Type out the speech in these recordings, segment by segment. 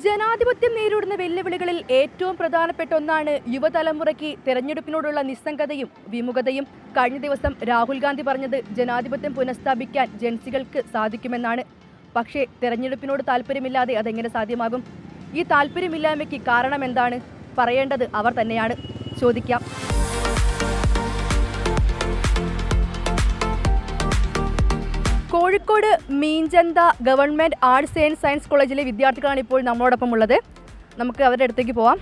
ജനാധിപത്യം നേരിടുന്ന വെല്ലുവിളികളിൽ ഏറ്റവും പ്രധാനപ്പെട്ട ഒന്നാണ് യുവതലമുറയ്ക്ക് തെരഞ്ഞെടുപ്പിനോടുള്ള നിസ്സംഗതയും വിമുഖതയും. കഴിഞ്ഞ ദിവസം രാഹുൽ ഗാന്ധി പറഞ്ഞത് ജനാധിപത്യം പുനഃസ്ഥാപിക്കാൻ ജൻസികൾക്ക് സാധിക്കുമെന്നാണ്. പക്ഷേ തെരഞ്ഞെടുപ്പിനോട് താല്പര്യമില്ലാതെ അതെങ്ങനെ സാധ്യമാകും? ഈ താല്പര്യമില്ലായ്മയ്ക്ക് കാരണം എന്താണ്? പറയേണ്ടത് അവർ തന്നെയാണ്. ചോദിക്കാം. കോഴിക്കോട് മീഞ്ചന്ത ഗവൺമെൻറ് ആർട്സ് ആൻഡ് സയൻസ് കോളേജിലെ വിദ്യാർത്ഥികളാണ് ഇപ്പോൾ നമ്മളോടൊപ്പം ഉള്ളത്. നമുക്ക് അവരുടെ അടുത്തേക്ക് പോവാം.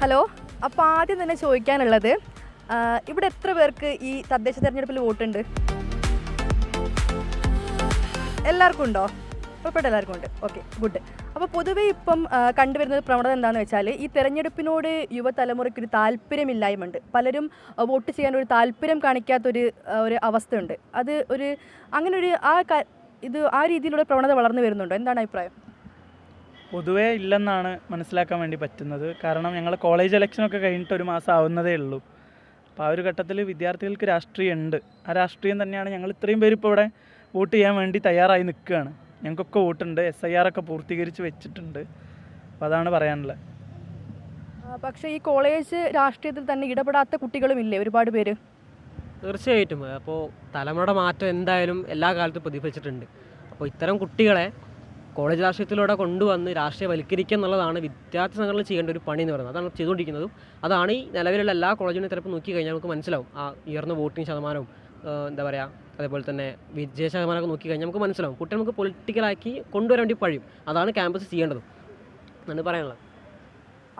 ഹലോ. അപ്പോൾ ആദ്യം തന്നെ ചോദിക്കാനുള്ളത്, ഇവിടെ എത്ര പേർക്ക് ഈ തദ്ദേശ തെരഞ്ഞെടുപ്പിൽ വോട്ടുണ്ട്? എല്ലാവർക്കും ഉണ്ടോ? ഉറപ്പായിട്ട് എല്ലാവർക്കും ഉണ്ട്. Okay, good. അപ്പോൾ പൊതുവേ ഇപ്പം കണ്ടുവരുന്നത് പ്രവണത എന്താണെന്ന് വെച്ചാൽ, ഈ തെരഞ്ഞെടുപ്പിനോട് യുവതലമുറയ്ക്കൊരു താല്പര്യമില്ലായ്മയുണ്ട്. പലരും വോട്ട് ചെയ്യാനൊരു താല്പര്യം കാണിക്കാത്തൊരു അവസ്ഥയുണ്ട്. അത് അങ്ങനെ ഒരു ആ രീതിയിലുള്ള പ്രവണത വളർന്നു വരുന്നുണ്ടോ? എന്താണ് അഭിപ്രായം? പൊതുവേ ഇല്ലെന്നാണ് മനസ്സിലാക്കാൻ വേണ്ടി പറ്റുന്നത്. കാരണം ഞങ്ങൾ കോളേജ് ഇലക്ഷനൊക്കെ കഴിഞ്ഞിട്ട് ഒരു മാസം ആവുന്നതേ ഉള്ളൂ. അപ്പോൾ ആ ഒരു ഘട്ടത്തിൽ വിദ്യാർത്ഥികൾക്ക് രാഷ്ട്രീയം ഉണ്ട്. ആ രാഷ്ട്രീയം തന്നെയാണ് ഞങ്ങൾ ഇത്രയും പേര് ഇപ്പോൾ ഇവിടെ വോട്ട് ചെയ്യാൻ വേണ്ടി തയ്യാറായി നിൽക്കുകയാണ്. ഞങ്ങൾക്കൊക്കെ വോട്ടുണ്ട്, SIR ഒക്കെ പൂർത്തീകരിച്ച് വെച്ചിട്ടുണ്ട്. അപ്പോൾ അതാണ് പറയാനുള്ളത്. പക്ഷേ ഈ കോളേജ് രാഷ്ട്രീയത്തിൽ തന്നെ ഇടപെടാത്ത കുട്ടികളുമില്ലേ ഒരുപാട് പേര്? തീർച്ചയായിട്ടും. അപ്പോൾ തലമുറയുടെ മാറ്റം എന്തായാലും എല്ലാ കാലത്തും പ്രതിഫലിച്ചിട്ടുണ്ട്. അപ്പോൾ ഇത്തരം കുട്ടികളെ കോളേജ് രാഷ്ട്രീയത്തിലൂടെ കൊണ്ടുവന്ന് രാഷ്ട്രീയവൽക്കരിക്കുക എന്നുള്ളതാണ് വിദ്യാർത്ഥി സംഘടന ചെയ്യേണ്ട ഒരു പണി എന്ന് പറയുന്നത്. അതാണ് ചെയ്തുകൊണ്ടിരിക്കുന്നതും. അതാണ് ഈ നിലവിലുള്ള എല്ലാ കോളേജിനും ചിലപ്പോൾ നോക്കി കഴിഞ്ഞാൽ നമുക്ക് മനസ്സിലാവും. ആ ഉയർന്ന വോട്ടിംഗ് ശതമാനവും എന്താ പറയുക, അതേപോലെ തന്നെ വിജയ ശതമാനമൊക്കെ നോക്കി കഴിഞ്ഞാൽ നമുക്ക് മനസ്സിലാവും. കുട്ടികൾ നമുക്ക് പൊളിറ്റിക്കലാക്കി കൊണ്ടുവരാൻ വേണ്ടി കഴിയും. അതാണ് ക്യാമ്പസ് ചെയ്യേണ്ടതും എന്നാണ് പറയാനുള്ളത്.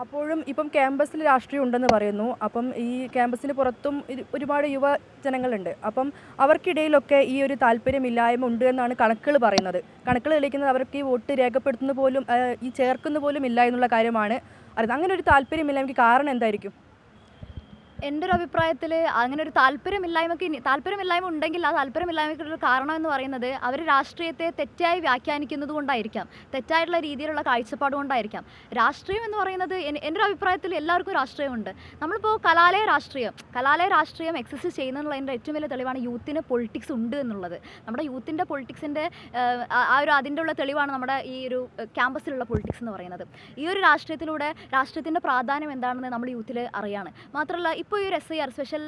അപ്പോഴും ഇപ്പം ക്യാമ്പസിൽ രാഷ്ട്രീയം ഉണ്ടെന്ന് പറയുന്നു. അപ്പം ഈ ക്യാമ്പസിന് പുറത്തും ഒരുപാട് യുവജനങ്ങളുണ്ട്. അപ്പം അവർക്കിടയിലൊക്കെ ഈ ഒരു താല്പര്യമില്ലായ്മ ഉണ്ട് എന്നാണ് കണക്കുകൾ പറയുന്നത്. കണക്കുകൾ തെളിയിക്കുന്നത് അവർക്ക് ഈ വോട്ട് രേഖപ്പെടുത്തുന്ന പോലും ഈ ചേർക്കുന്ന പോലും ഇല്ല എന്നുള്ള കാര്യമാണ് അറിയുന്നത്. അങ്ങനെ ഒരു താല്പര്യമില്ലായ്മയ്ക്ക് കാരണം എന്തായിരിക്കും? എൻ്റെ ഒരു അഭിപ്രായത്തിൽ അങ്ങനെ ഒരു താല്പര്യമില്ലായ്മ ഉണ്ടെങ്കിൽ ആ താല്പര്യമില്ലായ്മയ്ക്കുള്ള കാരണം എന്ന് പറയുന്നത് അവർ രാഷ്ട്രീയത്തെ തെറ്റായി വ്യാഖ്യാനിക്കുന്നത് കൊണ്ടായിരിക്കാം, തെറ്റായിട്ടുള്ള രീതിയിലുള്ള കാഴ്ചപ്പാട് കൊണ്ടായിരിക്കാം. രാഷ്ട്രീയം എന്ന് പറയുന്നത് എൻ്റെ ഒരു അഭിപ്രായത്തിൽ എല്ലാവർക്കും രാഷ്ട്രീയമുണ്ട്. നമ്മളിപ്പോൾ കലാലയ രാഷ്ട്രീയം എക്സസൈസ് ചെയ്യുന്നതിൻ്റെ ഏറ്റവും വലിയ തെളിവാണ് യൂത്തിന് പൊളിറ്റിക്സ് ഉണ്ട് എന്നുള്ളത്. നമ്മുടെ യൂത്തിൻ്റെ പൊളിറ്റിക്സിൻ്റെ അതിൻ്റെ ഉള്ള തെളിവാണ് നമ്മുടെ ഈ ഒരു ക്യാമ്പസിലുള്ള പൊളിറ്റിക്സ് എന്ന് പറയുന്നത്. ഈ ഒരു രാഷ്ട്രീയത്തിൻ്റെ പ്രാധാന്യം എന്താണെന്ന് നമ്മൾ യൂത്തിൽ അറിയാണ്. മാത്രമല്ല ഇപ്പോൾ ഈ ഒരു SIR സ്പെഷ്യൽ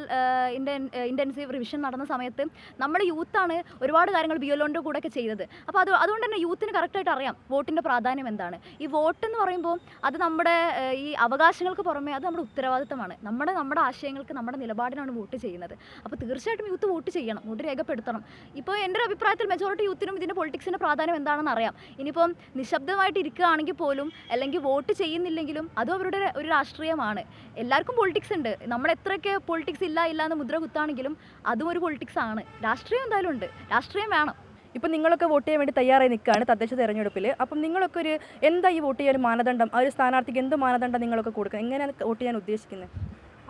ഇൻറ്റൻസീവ് റിവിഷൻ നടന്ന സമയത്ത് നമ്മൾ യൂത്താണ് ഒരുപാട് കാര്യങ്ങൾ BLOൻ്റെ കൂടെയൊക്കെ ചെയ്തത്. അപ്പോൾ അതുകൊണ്ട് തന്നെ യൂത്തിന് കറക്റ്റായിട്ട് അറിയാം വോട്ടിൻ്റെ പ്രാധാന്യം എന്താണ്. ഈ വോട്ട് എന്ന് പറയുമ്പോൾ അത് നമ്മുടെ ഈ അവകാശങ്ങൾക്ക് പുറമേ അത് നമ്മുടെ ഉത്തരവാദിത്തമാണ്. നമ്മുടെ ആശയങ്ങൾക്ക്, നമ്മുടെ നിലപാടിനാണ് വോട്ട് ചെയ്യുന്നത്. അപ്പോൾ തീർച്ചയായിട്ടും യൂത്ത് വോട്ട് ചെയ്യണം, വോട്ട് രേഖപ്പെടുത്തണം. ഇപ്പോൾ എൻ്റെ ഒരു അഭിപ്രായത്തിൽ മെജോറിറ്റി യൂത്തിനും ഇതിൻ്റെ പൊളിറ്റിക്സിൻ്റെ പ്രാധാന്യം എന്താണെന്ന് അറിയാം. ഇനിയിപ്പം നിശബ്ദമായിട്ട് ഇരിക്കുകയാണെങ്കിൽ പോലും, അല്ലെങ്കിൽ വോട്ട് ചെയ്യുന്നില്ലെങ്കിലും അതും അവരുടെ ഒരു രാഷ്ട്രീയമാണ്. എല്ലാവർക്കും പൊളിറ്റിക്സ് ഉണ്ട്. നമ്മൾ എത്രയൊക്കെ പൊളിറ്റിക്സ് ഇല്ല എന്ന് മുദ്ര കുത്താണെങ്കിലും അതും ഒരു പൊളിറ്റിക്സ് ആണ്. രാഷ്ട്രീയം എന്തായാലും ഉണ്ട്, രാഷ്ട്രീയം വേണം. ഇപ്പം നിങ്ങളൊക്കെ വോട്ട് ചെയ്യാൻ വേണ്ടി തയ്യാറായി നിൽക്കുകയാണ് തദ്ദേശ തെരഞ്ഞെടുപ്പിൽ. അപ്പം നിങ്ങളൊക്കെ എന്താ ഈ വോട്ട് ചെയ്യാൻ മാനദണ്ഡം? ആ ഒരു സ്ഥാനാർത്ഥിക്ക് എന്ത് മാനദണ്ഡം നിങ്ങളൊക്കെ കൊടുക്കുക? എങ്ങനെയാണ് വോട്ട് ചെയ്യാൻ ഉദ്ദേശിക്കുന്നത്?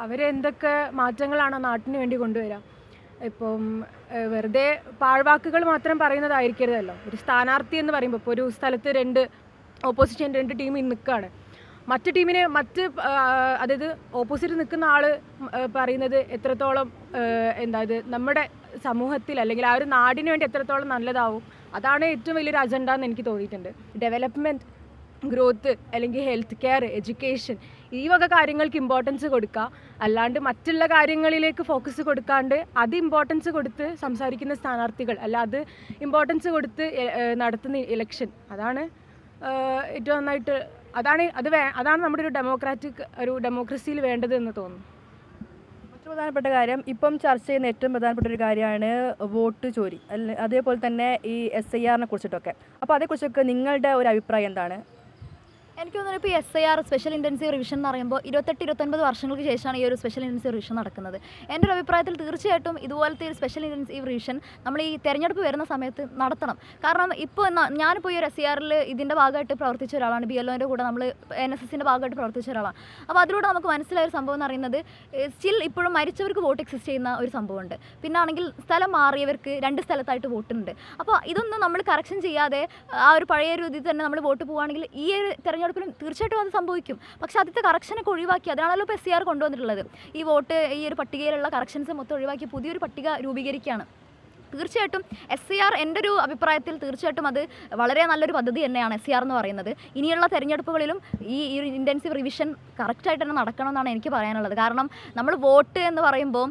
അവരെന്തൊക്കെ മാറ്റങ്ങളാണ് നാട്ടിന് വേണ്ടി കൊണ്ടുവരാം? ഇപ്പം വെറുതെ പാഴ്വാക്കുകൾ മാത്രം പറയുന്നതായിരിക്കരുതല്ലോ. ഒരു സ്ഥാനാർത്ഥി എന്ന് പറയുമ്പോൾ ഇപ്പോൾ ഒരു സ്ഥലത്ത് ഓപ്പോസിഷൻ രണ്ട് ടീം നിൽക്കുകയാണ്. മറ്റ് ടീമിനെ അതായത് ഓപ്പോസിറ്റ് നിൽക്കുന്ന ആൾ പറയുന്നത് എത്രത്തോളം ഇത് നമ്മുടെ സമൂഹത്തിൽ അല്ലെങ്കിൽ ആ ഒരു നാടിന് വേണ്ടി എത്രത്തോളം നല്ലതാവും, അതാണ് ഏറ്റവും വലിയൊരു അജണ്ട എന്ന് എനിക്ക് തോന്നിയിട്ടുണ്ട്. ഡെവലപ്മെൻറ്റ്, ഗ്രോത്ത്, അല്ലെങ്കിൽ ഹെൽത്ത് കെയർ, എഡ്യൂക്കേഷൻ, ഈ വക കാര്യങ്ങൾക്ക് ഇമ്പോർട്ടൻസ് കൊടുക്കുക. അല്ലാണ്ട് മറ്റുള്ള കാര്യങ്ങളിലേക്ക് ഫോക്കസ് കൊടുക്കാണ്ട് അത് ഇമ്പോർട്ടൻസ് കൊടുത്ത് സംസാരിക്കുന്ന സ്ഥാനാർത്ഥികൾ അല്ല, അത് ഇമ്പോർട്ടൻസ് കൊടുത്ത് നടത്തുന്ന ഇലക്ഷൻ, അതാണ് ഏറ്റവും നന്നായിട്ട് അതാണ് നമ്മുടെ ഒരു ഡെമോക്രസിയിൽ വേണ്ടത് എന്ന് തോന്നുന്നു. മറ്റൊരു പ്രധാനപ്പെട്ട കാര്യം, ഇപ്പം ചർച്ച ചെയ്യുന്ന ഏറ്റവും പ്രധാനപ്പെട്ട ഒരു കാര്യമാണ് വോട്ട് ചോരി, അതേപോലെ തന്നെ ഈ SIR കുറിച്ചിട്ടൊക്കെ. അപ്പോൾ അതേക്കുറിച്ചൊക്കെ നിങ്ങളുടെ ഒരു അഭിപ്രായം എന്താണ്? എനിക്ക് തോന്നുന്നു ഇപ്പോൾ SIR സ്പെഷ്യൽ ഇൻറ്റൻസീവ് റിവിഷൻ എന്ന് പറയുമ്പോൾ 28-29 വർഷങ്ങൾക്ക് ശേഷമാണ് ഈ ഒരു സ്പെഷ്യൽ ഇൻറ്റൻസീവ് റിവിഷൻ നടക്കുന്നത്. എൻ്റെ ഒരു അഭിപ്രായത്തിൽ തീർച്ചയായിട്ടും ഇതുപോലത്തെ ഒരു സ്പെഷ്യൽ ഇൻറ്റൻസീവ് റിവിഷൻ നമ്മൾ ഈ തെരഞ്ഞെടുപ്പ് വരുന്ന സമയത്ത് നടത്തണം. കാരണം ഇപ്പോൾ ഞാനിപ്പോൾ ഈ ഒരു SIRൽ ഇതിൻ്റെ ഭാഗമായിട്ട് പ്രവർത്തിച്ച ഒരാളാണ്. BLOൻ്റെ കൂടെ നമ്മൾ NSSൻ്റെ ഭാഗമായിട്ട് പ്രവർത്തിച്ച ഒരാളാണ്. അപ്പോൾ അതിലൂടെ നമുക്ക് മനസ്സിലായ ഒരു സംഭവം എന്ന് പറയുന്നത്, സ്റ്റിൽ ഇപ്പോഴും മരിച്ചവർക്ക് വോട്ട് എക്സിസ്റ്റ് ചെയ്യുന്ന ഒരു സംഭവമുണ്ട്. പിന്നെ ആണെങ്കിൽ സ്ഥലം മാറിയവർക്ക് 2 സ്ഥലത്തായിട്ട് വോട്ടുണ്ട്. അപ്പോൾ ഇതൊന്നും നമ്മൾ കറക്ഷൻ ചെയ്യാതെ ആ ഒരു പഴയ ഒരു ഇതിൽ തന്നെ നമ്മൾ വോട്ട് പോവുകയാണെങ്കിൽ ഈ ഒരു തെരഞ്ഞെടുപ്പിലും തീർച്ചയായിട്ടും അത് സംഭവിക്കും. പക്ഷേ ആദ്യത്തെ കറക്ഷനൊക്കെ ഒഴിവാക്കി, അതിനാണല്ലോ ഇപ്പോൾ SIR കൊണ്ടുവന്നിട്ടുള്ളത്. ഈ ഒരു പട്ടികയിലുള്ള കറക്ഷൻസ് മൊത്തം ഒഴിവാക്കി പുതിയൊരു പട്ടിക രൂപീകരിക്കുകയാണ്. തീർച്ചയായിട്ടും SCR എൻ്റെ ഒരു അഭിപ്രായത്തിൽ തീർച്ചയായിട്ടും അത് വളരെ നല്ലൊരു പദ്ധതി തന്നെയാണ് SCR എന്ന് പറയുന്നത്. ഇനിയുള്ള തെരഞ്ഞെടുപ്പുകളിലും ഈ ഇൻറ്റൻസീവ് റിവിഷൻ കറക്റ്റായിട്ട് തന്നെ നടക്കണമെന്നാണ് എനിക്ക് പറയാനുള്ളത്. കാരണം നമ്മൾ വോട്ട് എന്ന് പറയുമ്പോൾ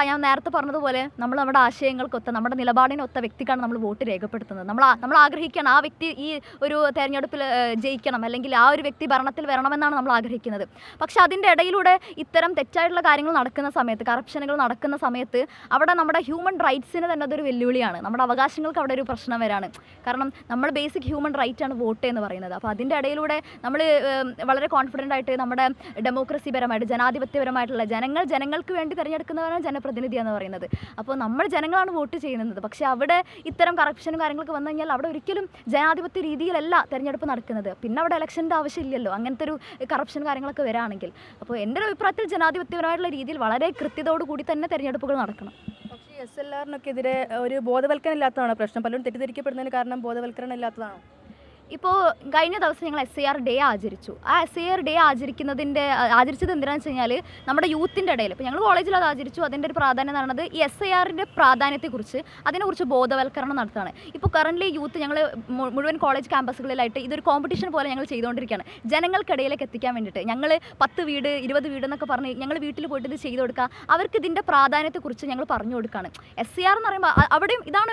ഞാൻ നേരത്തെ പറഞ്ഞതുപോലെ നമ്മുടെ ആശയങ്ങൾക്കൊത്ത നമ്മുടെ നിലപാടിനൊത്ത വ്യക്തിക്കാണ് നമ്മൾ വോട്ട് രേഖപ്പെടുത്തുന്നത്. നമ്മൾ ആഗ്രഹിക്കണം ആ വ്യക്തി ഈ ഒരു തെരഞ്ഞെടുപ്പിൽ ജയിക്കണം, അല്ലെങ്കിൽ ആ ഒരു വ്യക്തി ഭരണത്തിൽ വരണമെന്നാണ് നമ്മൾ ആഗ്രഹിക്കുന്നത്. പക്ഷെ അതിൻ്റെ ഇടയിലൂടെ ഇത്തരം തെറ്റായിട്ടുള്ള കാര്യങ്ങൾ നടക്കുന്ന സമയത്ത്, കറപ്ഷനുകൾ നടക്കുന്ന സമയത്ത് അവിടെ നമ്മുടെ ഹ്യൂമൻ റൈറ്റ്സിന് തന്നെ അതൊരു വെല്ലുവിളിയാണ്. നമ്മുടെ അവകാശങ്ങൾക്ക് അവിടെ ഒരു പ്രശ്നം വരാണ്. കാരണം നമ്മൾ ബേസിക് ഹ്യൂമൻ റൈറ്റ് ആണ് വോട്ട് എന്ന് പറയുന്നത്. അപ്പോൾ അതിൻ്റെ ഇടയിലൂടെ നമ്മൾ വളരെ കോൺഫിഡൻ്റ് ആയിട്ട് നമ്മുടെ ഡെമോക്രസി പരമായിട്ട് ജനാധിപത്യപരമായിട്ടുള്ള ജനങ്ങൾക്ക് വേണ്ടി തിരഞ്ഞെടുക്കുന്നവരാണ് ജനപ്രതിനിധി എന്ന് പറയുന്നത്. അപ്പോൾ നമ്മൾ ജനങ്ങളാണ് വോട്ട് ചെയ്യുന്നത്. പക്ഷേ അവിടെ ഇത്തരം കറപ്ഷനും കാര്യങ്ങളൊക്കെ വന്നു കഴിഞ്ഞാൽ അവിടെ ഒരിക്കലും ജനാധിപത്യ രീതിയിലല്ല തിരഞ്ഞെടുപ്പ് നടക്കുന്നത്. പിന്നെ അവിടെ ഇലക്ഷൻ്റെ ആവശ്യമില്ലല്ലോ അങ്ങനത്തെ ഒരു കറപ്ഷൻ കാര്യങ്ങളൊക്കെ വരാണെങ്കിൽ. അപ്പോൾ എൻ്റെ ഒരു അഭിപ്രായത്തിൽ ജനാധിപത്യപരമായിട്ടുള്ള രീതിയിൽ വളരെ കൃത്യതയോടുകൂടി തന്നെ തിരഞ്ഞെടുപ്പുകൾ നടക്കണം. പക്ഷേ SLRനൊക്കെതിരെ ഒരു ബോധവൽക്കരണം ഇല്ലാത്തതാണോ പ്രശ്നം? പലരും തെറ്റിദ്ധരിക്കപ്പെടുന്നതിന് കാരണം ബോധവൽക്കരണം ഇല്ലാത്തതാണോ? ഇപ്പോൾ കഴിഞ്ഞ ദിവസം ഞങ്ങൾ SIR ഡേ ആചരിച്ചു. ആ SIR ഡേ ആചരിച്ചത് എന്തിനാണെന്ന് വെച്ച് കഴിഞ്ഞാൽ നമ്മുടെ യൂത്തിൻ്റെ ഇടയിൽ, ഇപ്പോൾ ഞങ്ങൾ കോളേജിൽ അത് ആചരിച്ചു. അതിൻ്റെ ഒരു പ്രാധാന്യം എന്ന് പറയുന്നത് ഈ SIRൻ്റെ പ്രാധാന്യത്തെക്കുറിച്ച് അതിനെക്കുറിച്ച് ബോധവൽക്കരണം നടത്തുകയാണ്. ഇപ്പോൾ കറൻ്റ്ലി യൂത്ത് ഞങ്ങൾ മുഴുവൻ കോളേജ് ക്യാമ്പസുകളിലായിട്ട് ഇതൊരു കോമ്പറ്റീഷൻ പോലെ ഞങ്ങൾ ചെയ്തുകൊണ്ടിരിക്കുകയാണ്. ജനങ്ങൾക്കിടയിലേക്ക് എത്തിക്കാൻ വേണ്ടിയിട്ട് ഞങ്ങൾ 10 വീട് 20 വീട് എന്നൊക്കെ പറഞ്ഞ് ഞങ്ങൾ വീട്ടിൽ പോയിട്ട് ഇത് ചെയ്തു കൊടുക്കുക. അവർക്ക് ഇതിൻ്റെ പ്രാധാന്യത്തെക്കുറിച്ച് ഞങ്ങൾ പറഞ്ഞു കൊടുക്കുകയാണ്. SIR എന്ന് പറയുമ്പോൾ അവിടെയും ഇതാണ്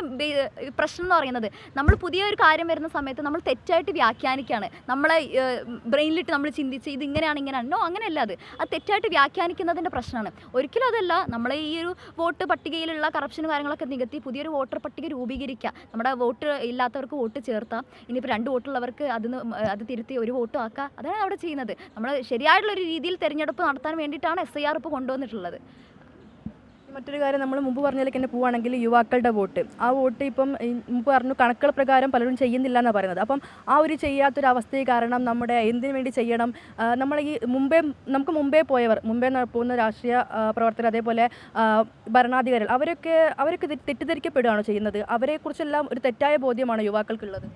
പ്രശ്നം എന്ന് പറയുന്നത്. നമ്മൾ പുതിയൊരു കാര്യം വരുന്ന സമയത്ത് നമ്മൾ തെറ്റായിട്ട് വ്യാഖ്യാനിക്കുകയാണ്. നമ്മളെ ബ്രെയിനിലിട്ട് നമ്മൾ ചിന്തിച്ച് ഇതിങ്ങനെയാണ് ഇങ്ങനെയാണോ, അങ്ങനെയല്ല. അത് തെറ്റായിട്ട് വ്യാഖ്യാനിക്കുന്നതിൻ്റെ പ്രശ്നമാണ്. ഒരിക്കലും അതല്ല. നമ്മളെ ഈ ഒരു വോട്ട് പട്ടികയിലുള്ള കറപ്ഷനും കാര്യങ്ങളൊക്കെ നികത്തി പുതിയൊരു വോട്ടർ പട്ടിക രൂപീകരിക്കുക. നമ്മുടെ വോട്ട് ഇല്ലാത്തവർക്ക് വോട്ട് ചേർത്താം. ഇനിയിപ്പോൾ 2 വോട്ടുള്ളവർക്ക് അത് തിരുത്തി 1 വോട്ടും ആക്കുക. അതാണ് അവിടെ ചെയ്യുന്നത്. നമ്മൾ ശരിയായിട്ടുള്ളൊരു രീതിയിൽ തിരഞ്ഞെടുപ്പ് നടത്താൻ വേണ്ടിയിട്ടാണ് SIR ഇപ്പോൾ കൊണ്ടുവന്നിട്ടുള്ളത്. മറ്റൊരു കാര്യം, നമ്മൾ മുമ്പ് പറഞ്ഞതിലേക്ക് തന്നെ പോവുകയാണെങ്കിൽ യുവാക്കളുടെ വോട്ട്, ആ വോട്ട് ഇപ്പം മുമ്പ് പറഞ്ഞു കണക്കുകൾ പ്രകാരം പലരും ചെയ്യുന്നില്ല എന്നാണ് പറയുന്നത്. അപ്പം ആ ഒരു ചെയ്യാത്തൊരവസ്ഥയെ കാരണം നമ്മുടെ എന്തിനു വേണ്ടി ചെയ്യണം? നമ്മൾ ഈ നമുക്ക് മുമ്പേ പോകുന്ന രാഷ്ട്രീയ പ്രവർത്തകർ, അതേപോലെ ഭരണാധികാരികൾ, അവരൊക്കെ തെറ്റിദ്ധരിക്കപ്പെടുകയാണോ ചെയ്യുന്നത്? അവരെക്കുറിച്ചെല്ലാം ഒരു തെറ്റായ ബോധ്യമാണ് യുവാക്കൾക്കുള്ളത്.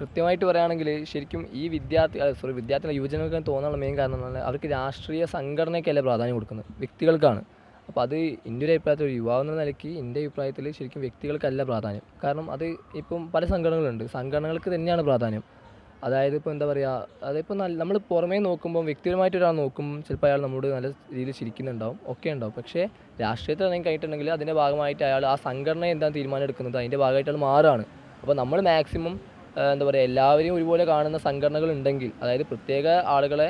കൃത്യമായിട്ട് പറയുകയാണെങ്കിൽ ശരിക്കും ഈ വിദ്യാർത്ഥികളെ യുവജനങ്ങൾക്ക് തോന്നാനുള്ള മെയിൻ കാരണം എന്ന് പറഞ്ഞാൽ അവർക്ക് രാഷ്ട്രീയ സംഘടനയ്ക്കല്ല പ്രാധാന്യം കൊടുക്കുന്നത്, വ്യക്തികൾക്കാണ്. അപ്പോൾ അത് എൻ്റെ ഒരു അഭിപ്രായത്തിൽ ഒരു യുവാവെന്ന നിലയ്ക്ക് എൻ്റെ അഭിപ്രായത്തിൽ ശരിക്കും വ്യക്തികൾക്കല്ല പ്രാധാന്യം. കാരണം അത് ഇപ്പം പല സംഘടനകളുണ്ട്, സംഘടനകൾക്ക് തന്നെയാണ് പ്രാധാന്യം. അതായത് ഇപ്പോൾ എന്താ പറയുക, അതിപ്പോൾ നമ്മൾ പുറമേ നോക്കുമ്പോൾ വ്യക്തിപരമായിട്ട് ഒരാൾ നോക്കുമ്പോൾ ചിലപ്പോൾ അയാൾ നമ്മളോട് നല്ല രീതിയിൽ ചിരിക്കുന്നുണ്ടാവും, ഒക്കെ ഉണ്ടാവും. പക്ഷേ രാഷ്ട്രീയത്തിൽ ഇറങ്ങി കഴിഞ്ഞിട്ടുണ്ടെങ്കിൽ അതിൻ്റെ ഭാഗമായിട്ട് അയാൾ ആ സംഘടന എന്താണ് തീരുമാനം എടുക്കുന്നത് അതിൻ്റെ ഭാഗമായിട്ട് അയാൾ മാറുകയാണ്. അപ്പോൾ നമ്മൾ മാക്സിമം എന്താ പറയുക, എല്ലാവരെയും ഒരുപോലെ കാണുന്ന സംഘടനകൾ ഉണ്ടെങ്കിൽ, അതായത് പ്രത്യേക ആളുകളെ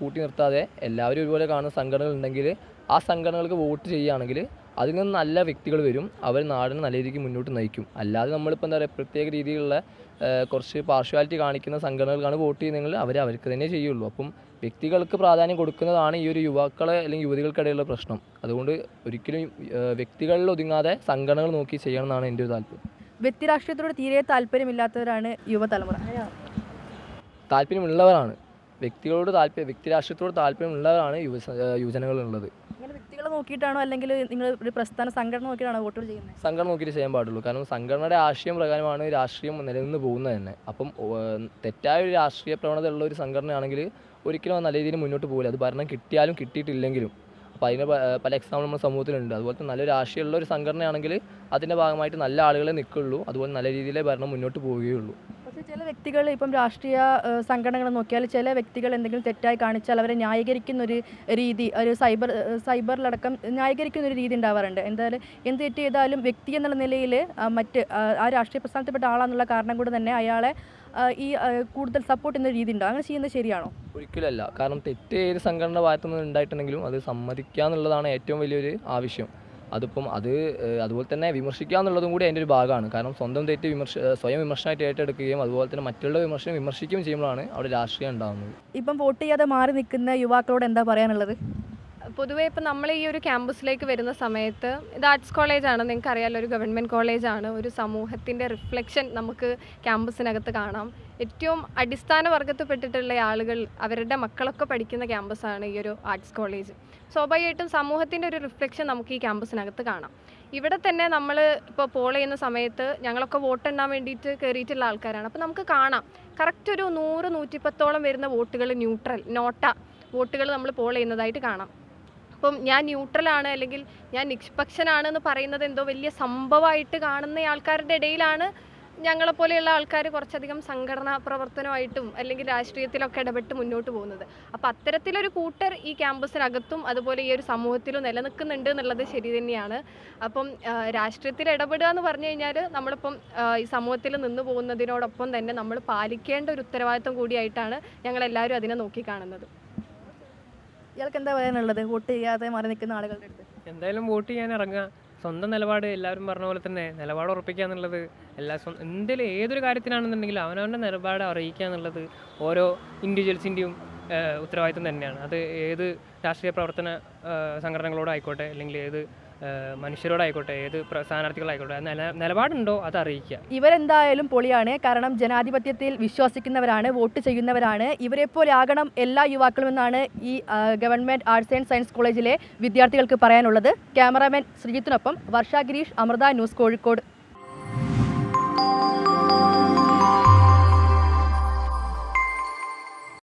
കൂട്ടി നിർത്താതെ എല്ലാവരും ഒരുപോലെ കാണുന്ന സംഘടനകൾ ഉണ്ടെങ്കിൽ ആ സംഘടനകൾക്ക് വോട്ട് ചെയ്യുകയാണെങ്കിൽ അതിൽ നിന്ന് നല്ല വ്യക്തികൾ വരും, അവർ നാടിനെ നല്ല രീതിക്ക് മുന്നോട്ട് നയിക്കും. അല്ലാതെ നമ്മളിപ്പോൾ എന്താ പറയുക പ്രത്യേക രീതിയിലുള്ള കുറച്ച് പാർഷ്വാലിറ്റി കാണിക്കുന്ന സംഘടനകൾക്കാണ് വോട്ട് ചെയ്യുന്നതെങ്കിൽ അവർക്ക് തന്നെ ചെയ്യുള്ളൂ. അപ്പം വ്യക്തികൾക്ക് പ്രാധാന്യം കൊടുക്കുന്നതാണ് ഈ ഒരു യുവാക്കളെ അല്ലെങ്കിൽ യുവതികൾക്കിടയിലുള്ള പ്രശ്നം. അതുകൊണ്ട് ഒരിക്കലും വ്യക്തികളിൽ ഒതുങ്ങാതെ സംഘടനകൾ നോക്കി ചെയ്യണമെന്നാണ് എൻ്റെ ഒരു താല്പര്യം. വ്യക്തി രാഷ്ട്രീയത്തോട് തീരെ താല്പര്യമില്ലാത്തവരാണ് യുവതലമുറ. താല്പര്യമുള്ളവരാണ് വ്യക്തി രാഷ്ട്രീയത്തോട് താല്പര്യമുള്ളവരാണ് യുവജനങ്ങളുള്ളത്. ഇങ്ങനെ വ്യക്തികളെ നോക്കിയിട്ടാണോ, അല്ലെങ്കിൽ നിങ്ങൾ ഒരു പ്രസ്ഥാന സംഘടന നോക്കിയിട്ടാണോ വോട്ടുകൾ ചെയ്യുന്നത്? സംഘടന നോക്കിയിട്ട് ചെയ്യാൻ പാടുള്ളൂ. കാരണം സംഘടനയുടെ ആശയം പ്രകാരമാണ് രാഷ്ട്രീയം നിലനിന്ന് പോകുന്നത് തന്നെ. അപ്പം തെറ്റായ ഒരു രാഷ്ട്രീയ പ്രവണത ഉള്ള ഒരു സംഘടനയാണെങ്കിൽ ഒരിക്കലും നല്ല രീതിയിൽ മുന്നോട്ട് പോകില്ല. അത് ഭരണം കിട്ടിയാലും കിട്ടിയിട്ടില്ലെങ്കിലും. അപ്പോൾ അതിന് പല എക്സാമ്പിൾ നമ്മുടെ സമൂഹത്തിലുണ്ട്. അതുപോലെ തന്നെ നല്ലൊരു ആശയമുള്ള ഒരു സംഘടനയാണെങ്കിൽ അതിൻ്റെ ഭാഗമായിട്ട് നല്ല ആളുകളെ നിൽക്കുള്ളൂ, അതുപോലെ നല്ല രീതിയിലേ ഭരണം മുന്നോട്ട് പോവുകയുള്ളൂ. പക്ഷേ ചില വ്യക്തികൾ ഇപ്പം രാഷ്ട്രീയ സംഘടനകൾ നോക്കിയാൽ ചില വ്യക്തികൾ എന്തെങ്കിലും തെറ്റായി കാണിച്ചാൽ അവരെ ന്യായീകരിക്കുന്നൊരു രീതി, ഒരു സൈബറിലടക്കം ന്യായീകരിക്കുന്നൊരു രീതി ഉണ്ടാവാറുണ്ട്. എന്തായാലും എന്ത് തെറ്റ് ചെയ്താലും വ്യക്തി എന്നുള്ള നിലയിൽ ആ രാഷ്ട്രീയ പ്രസ്ഥാനത്തിൽപ്പെട്ട ആളാന്നുള്ള കാരണം കൊണ്ട് തന്നെ അയാളെ ഈ കൂടുതൽ സപ്പോർട്ട് ചെയ്യുന്ന രീതി ഉണ്ടോ? അങ്ങനെ ചെയ്യുന്നത് ശരിയാണോ? ഒരിക്കലല്ല. കാരണം തെറ്റ് ഏത് സംഘടന ഭാഗത്തുനിന്ന് ഉണ്ടായിട്ടുണ്ടെങ്കിലും അത് സമ്മതിക്കുക എന്നുള്ളതാണ് ഏറ്റവും വലിയൊരു ആവശ്യം. അതിപ്പം അതുപോലെ തന്നെ വിമർശിക്കുക എന്നുള്ളതും കൂടി അതിൻ്റെ ഒരു ഭാഗമാണ്. കാരണം സ്വന്തം തെറ്റ് സ്വയം വിമർശനമായിട്ട് ഏറ്റെടുക്കുകയും അതുപോലെ തന്നെ മറ്റുള്ള വിമർശനം വിമർശിക്കുകയും ചെയ്യുമ്പോഴാണ് അവിടെ രാഷ്ട്രീയം ഉണ്ടാകുന്നത്. ഇപ്പം വോട്ട് ചെയ്യാതെ മാറി നിൽക്കുന്ന യുവാക്കളോട് എന്താ പറയാനുള്ളത്? പൊതുവേ ഇപ്പം നമ്മൾ ഈ ഒരു ക്യാമ്പസിലേക്ക് വരുന്ന സമയത്ത് ഇത് ആർട്സ് കോളേജാണ്, നിങ്ങൾക്ക് അറിയാമല്ലോ, ഒരു ഗവൺമെൻറ് കോളേജാണ്. ഒരു സമൂഹത്തിൻ്റെ റിഫ്ലക്ഷൻ നമുക്ക് ക്യാമ്പസിനകത്ത് കാണാം. ഏറ്റവും അടിസ്ഥാന വർഗത്തിൽപ്പെട്ടിട്ടുള്ള ആളുകൾ അവരുടെ മക്കളൊക്കെ പഠിക്കുന്ന ക്യാമ്പസാണ് ഈ ഒരു ആർട്സ് കോളേജ്. സ്വാഭാവികമായിട്ടും സമൂഹത്തിൻ്റെ ഒരു റിഫ്ലക്ഷൻ നമുക്ക് ഈ ക്യാമ്പസിനകത്ത് കാണാം. ഇവിടെ തന്നെ നമ്മൾ ഇപ്പോൾ പോൾ ചെയ്യുന്ന സമയത്ത് ഞങ്ങളൊക്കെ വോട്ടെണ്ണാൻ വേണ്ടിയിട്ട് കയറിയിട്ടുള്ള ആൾക്കാരാണ്. അപ്പോൾ നമുക്ക് കാണാം കറക്റ്റ് ഒരു 100-110 വരുന്ന വോട്ടുകൾ നോട്ട വോട്ടുകൾ നമ്മൾ പോൾ ചെയ്യുന്നതായിട്ട് കാണാം. അപ്പം ഞാൻ ന്യൂട്രലാണ് അല്ലെങ്കിൽ ഞാൻ നിഷ്പക്ഷനാണെന്ന് പറയുന്നത് എന്തോ വലിയ സംഭവമായിട്ട് കാണുന്ന ആൾക്കാരുടെ ഇടയിലാണ് ഞങ്ങളെപ്പോലെയുള്ള ആൾക്കാർ കുറച്ചധികം സംഘടനാ പ്രവർത്തനമായിട്ടും അല്ലെങ്കിൽ രാഷ്ട്രീയത്തിലൊക്കെ ഇടപെട്ട് മുന്നോട്ട് പോകുന്നത്. അപ്പോൾ അത്തരത്തിലൊരു കൂട്ടർ ഈ ക്യാമ്പസിനകത്തും അതുപോലെ ഈ ഒരു സമൂഹത്തിലും നിലനിൽക്കുന്നുണ്ട് എന്നുള്ളത് ശരി തന്നെയാണ്. അപ്പം രാഷ്ട്രീയത്തിൽ ഇടപെടുക എന്ന് പറഞ്ഞു കഴിഞ്ഞാൽ നമ്മളിപ്പം ഈ സമൂഹത്തിൽ നിന്ന് പോകുന്നതിനോടൊപ്പം തന്നെ നമ്മൾ പാലിക്കേണ്ട ഒരു ഉത്തരവാദിത്വം കൂടിയായിട്ടാണ് ഞങ്ങളെല്ലാവരും അതിനെ നോക്കിക്കാണുന്നത്. ഇയാൾക്ക് എന്താ പറയാനുള്ളത് വോട്ട് ചെയ്യാതെ മാറി നിൽക്കുന്ന ആളുകളുടെ അടുത്ത്? എന്തായാലും വോട്ട് ചെയ്യാൻ ഇറങ്ങുക, സ്വന്തം നിലപാട് എല്ലാവരും പറഞ്ഞ പോലെ തന്നെ നിലപാട് ഉറപ്പിക്കുക എന്നുള്ളത് എന്തെങ്കിലും ഏതൊരു കാര്യത്തിനാണെന്നുണ്ടെങ്കിലും അവനവൻ്റെ നിലപാട് അറിയിക്കുക എന്നുള്ളത് ഓരോ ഇൻഡിവിജ്വൽസിൻ്റെയും ഉത്തരവാദിത്വം തന്നെയാണ്. അത് ഏത് രാഷ്ട്രീയ പ്രവർത്തന സംഘടനകളോടായിക്കോട്ടെ അല്ലെങ്കിൽ ഏത് മനുഷ്യരോടായിക്കോട്ടെ ഏത് സ്ഥാനാർത്ഥികളായിക്കോട്ടെ നിലപാടുണ്ടോ അത് അറിയിക്കുക. ഇവരെന്തായാലും പൊളിയാണ്. കാരണം ജനാധിപത്യത്തിൽ വിശ്വസിക്കുന്നവരാണ്, വോട്ട് ചെയ്യുന്നവരാണ്. ഇവരെപ്പോലെ ആകണം എല്ലാ യുവാക്കളും എന്നാണ് ഈ ഗവൺമെൻറ് ആർട്സ് ആൻഡ് സയൻസ് കോളേജിലെ വിദ്യാർത്ഥികൾക്ക് പറയാനുള്ളത്. ക്യാമറാമാൻ ശ്രീജിത്തിനൊപ്പം വർഷ ഗിരീഷ്, അമൃത ന്യൂസ്, കോഴിക്കോട്.